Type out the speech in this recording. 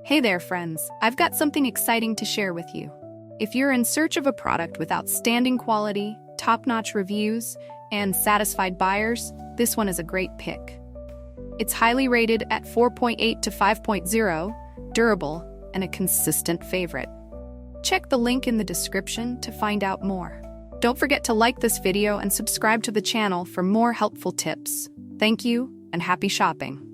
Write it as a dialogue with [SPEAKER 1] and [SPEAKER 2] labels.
[SPEAKER 1] Hey there, friends. I've got something exciting to share with you. If you're in search of a product with outstanding quality, top-notch reviews, and satisfied buyers, this one is a great pick. It's highly rated at 4.8 to 5.0, durable, and a consistent favorite. Check the link in the description to find out more. Don't forget to like this video and subscribe to the channel for more helpful tips. Thank you, and happy shopping.